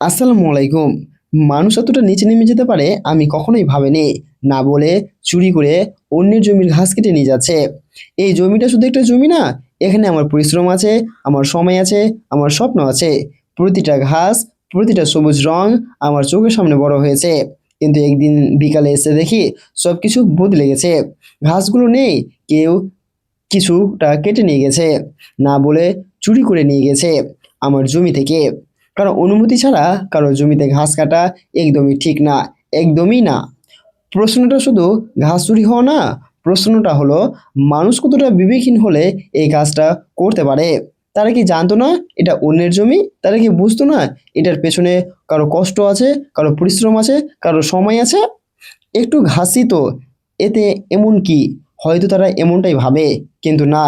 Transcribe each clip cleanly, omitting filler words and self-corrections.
আসসালামু আলাইকুম। মানুষ এতটা নিচে নেমে যেতে পারে আমি কখনোই ভাবিনি। না বলে চুরি করে অন্যের জমির ঘাস কেটে নিয়ে যাচ্ছে। এই জমিটা শুধু একটা জমি না, এখানে আমার পরিশ্রম আছে, আমার সময় আছে, আমার স্বপ্ন আছে। প্রতিটা ঘাস, প্রতিটা সবুজ রং আমার চোখের সামনে বড় হয়েছে। কিন্তু একদিন বিকালে এসে দেখি সবকিছু বদলে গেছে। ঘাসগুলো নেই, কেউ কিছুটা কেটে নিয়ে গেছে, না বলে চুরি করে নিয়ে গেছে আমার জমি থেকে। কারণ অনুমতি ছাড়া কারো জমিতে ঘাস কাটা একদমই ঠিক না, একদমই না। প্রশ্নটা শুধু ঘাস চুরি হওয়া না, প্রশ্নটা হলো মানুষ কতটা বিবেকহীন হলে এই কাজটা করতে পারে। তারা কি জানতো না এটা অন্যের জমি? তারা কি বুঝতো না এটার পেছনে কারো কষ্ট আছে, কারো পরিশ্রম আছে, কারো সময় আছে? একটু ঘাসই তো, এতে এমন কি? হয়তো তারা এমনটাই ভাবে, কিন্তু না,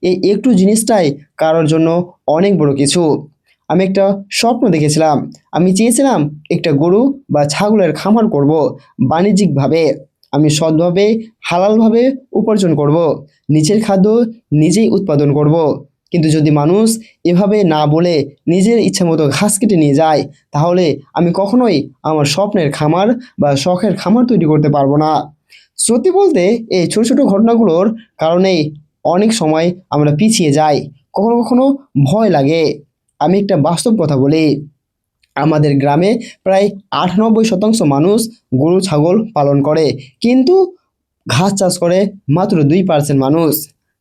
এই একটু জিনিসটাই কারোর জন্য অনেক বড় কিছু। আমি একটা স্বপ্ন দেখেছিলাম। আমি চেয়েছিলাম একটা গরু বা ছাগলের খামার করব বাণিজ্যিকভাবে। আমি সৎভাবে, হালালভাবে উপার্জন করব, নিজের খাদ্য নিজেই উৎপাদন করব। কিন্তু যদি মানুষ এভাবে না বলে নিজের ইচ্ছা মতো ঘাস কেটে নিয়ে যায়, তাহলে আমি কখনোই আমার স্বপ্নের খামার বা শখের খামার তৈরি করতে পারবো না। সত্যি বলতে, এই ছোট ছোট ঘটনাগুলোর কারণেই অনেক সময় আমরা পিছিয়ে যাই। কখনো কখনো ভয় লাগে। আমি একটা বাস্তব কথা বলি। আমাদের গ্রামে প্রায় ৯৮% মানুষ গরু ছাগল পালন করে, কিন্তু ঘাস চাষ করে মাত্র 2% মানুষ।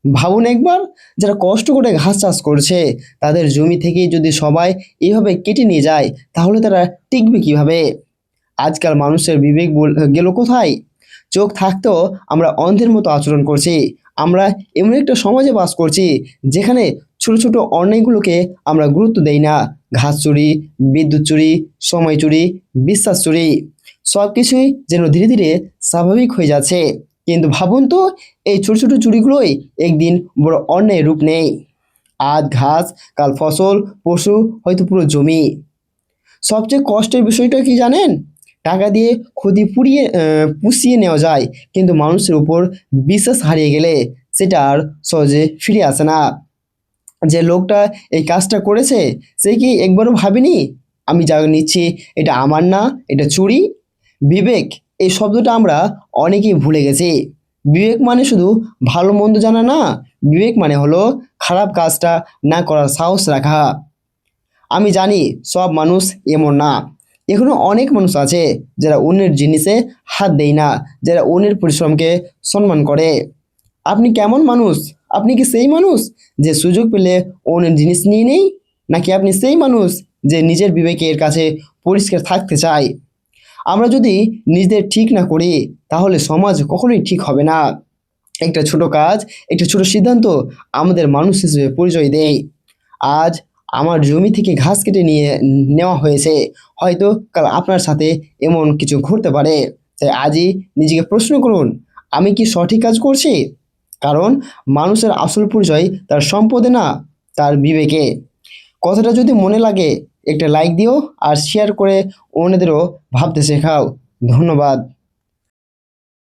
ভাবুন একবার, যারা কষ্ট করে ঘাস চাষ করছে তাদের জমি থেকে যদি সবাই এভাবে কেটে নিয়ে যায়, তাহলে তারা টিকবে কিভাবে? আজকাল মানুষের বিবেক গেল কোথায়? চোখ থাকতেও আমরা অন্ধের মতো আচরণ করছি। আমরা এমন একটা সমাজে বাস করছি যেখানে ছোট ছোট অন্যায়গুলোকে আমরা গুরুত্ব দেই না। ঘাস চুরি, বিদ্যুৎ চুরি, সময় চুরি, বিশ্বাস চুরি, সব কিছুই যেন ধীরে ধীরে স্বাভাবিক হয়ে যাচ্ছে। কিন্তু ভাবুন তো, এই ছোট ছোট চুরিগুলোই একদিন বড় অন্যায়ের রূপ নেয়। আজ ঘাস, কাল ফসল, পশু, হয়তো পুরো জমি। সবচেয়ে কষ্টের বিষয়টা কি জানেন? টাকা দিয়ে ক্ষতি পুষিয়ে নেওয়া যায়, কিন্তু মানুষের উপর বিশ্বাস হারিয়ে গেলে সেটা আর সহজে ফিরে আসে না। যে লোকটা এই কাজটা করেছে, সে কি একবারও ভাবেনি আমি যা নিচ্ছি এটা আমার না, এটা চুরি? বিবেক, এই শব্দটা আমরা অনেকেই ভুলে গেছি। বিবেক মানে শুধু ভালো মন্দ জানা না, বিবেক মানে হলো খারাপ কাজটা না করার সাহস রাখা। আমি জানি সব মানুষ এমন না। এখনো অনেক মানুষ আছে যারা অন্যের জিনিসে হাত দেয় না, যারা অন্যের পরিশ্রমকে সম্মান করে। আপনি কেমন মানুষ? আপনি কি সেই মানুষ যে সুযোগ পেলে অন্যের জিনিস নিয়ে নেই? নাকি আপনি সেই মানুষ যে নিজের বিবেকের কাছে পরিষ্কার থাকতে চায়? আমরা যদি নিজেদের ঠিক না করি, তাহলে সমাজ কখনোই ঠিক হবে না। একটা ছোট কাজ, একটা ছোট সিদ্ধান্ত আমাদের মানুষ হিসেবে পরিচয় দেয়। আজ আমার জমি থেকে ঘাস কেটে নিয়ে নেওয়া হয়েছে, হয়তো কাল আপনার সাথে এমন কিছু ঘটতে পারে। তাই আজই নিজেকে প্রশ্ন করুন, আমি কি সঠিক কাজ করছি? কারণ মানুষের আসল পরিচয় তার সম্পদে না, তার বিবেকে। কথাটা যদি মনে লাগে, একটা লাইক দিও আর শেয়ার করে অন্যদেরও ভাবতে শেখাও। ধন্যবাদ।